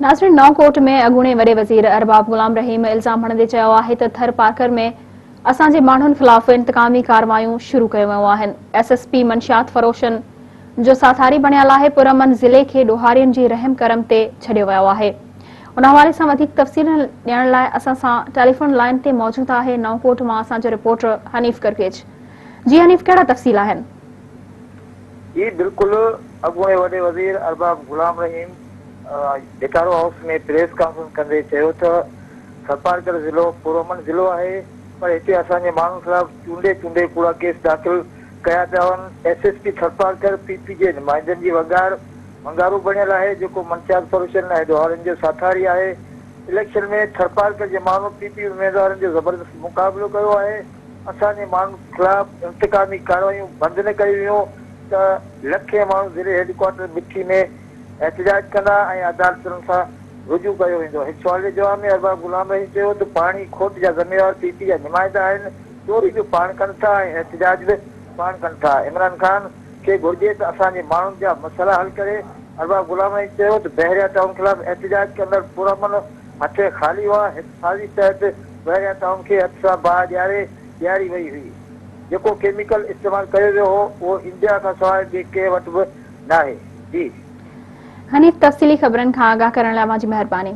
नाज़रीन, नौकोट में अॻूणे वॾे वज़ीर अरबाब गुलाम रहीम इल्ज़ाम हणंदे चयो आहे त थर पार्कर में असांजे माण्हुनि ख़िलाफ़ इंतकामी कार्रवायूं शुरू कयूं वियूं आहिनि। SSP मंशियात फरोशन जो साथारी बणियल आहे। पुरअमन ज़िले खे ॾोहारियुनि जी रहम करम ते छॾियो वियो आहे। उन हवाले सां वधीक तफ़सील ॾियण लाइ असां सां टेलीफोन लाइन ते मौजूद आहे नौकोट मां असांजो रिपोर्टर हनीफ़ करकेच। जी हनीफ़, कहिड़ा तफ़सील आहिनि? जी बिल्कुलु, अॻूणे वॾे वज़ीर अरबाब गुलाम रहीम डेकारो हाउस में प्रेस कॉन्फ्रेंस कंदे चयो त थरपारकर ज़िलो पुरअमन ज़िलो आहे, पर हिते असांजे माण्हुनि ख़िलाफ़ चूंडे चूंडे कूड़ा केस दाख़िल कया पिया वञनि। SSP थरपारकर PP जे नुमाइंदनि जी वंगारू बणियल आहे, जेको मंशियात फरोशन ऐं ॾोहारियुनि जो साथारी आहे। इलेक्शन में थरपारकर जे माण्हू PP उम्मीदवारनि जो ज़बरदस्त मुक़ाबिलो कयो आहे। असांजे माण्हुनि ख़िलाफ़ इंतकामी कार्रवायूं बंदि न कयूं वियूं त लखे माण्हू ज़िले हेडक्वार्टर मिठी में एहतजाज कंदा ऐं अदालतुनि सां रुजू कयो वेंदो। हिकु सवाल जे जवाब में अरबाब गुलाम रहीम चयो त पाणी खोट जा ज़िम्मेवार PP जा नुमाइंदा आहिनि। चोरी बि पाण कनि था ऐं एहतजाज बि पाण कनि था। इमरान ख़ान खे घुर्जे त असांजे माण्हुनि जा मसइला हल करे। अरबाब गुलाम रहीम चयो त बहरिया टाउन ख़िलाफ़ एहतजाज कंदड़ पुरअमन हथे ख़ाली हुआ। साज़िश तहत बहरिया टाउन खे हथ सां बाहि ॾियारी वई हुई। जेको केमिकल इस्तेमाल कयो वियो हो उहो इंडिया खां सवाइ ॿिए कंहिं वटि बि न आहे। जी हनीफ़, तफ़सीली ख़बरनि खां आगाह करण लाइ मुंहिंजी महिरबानी।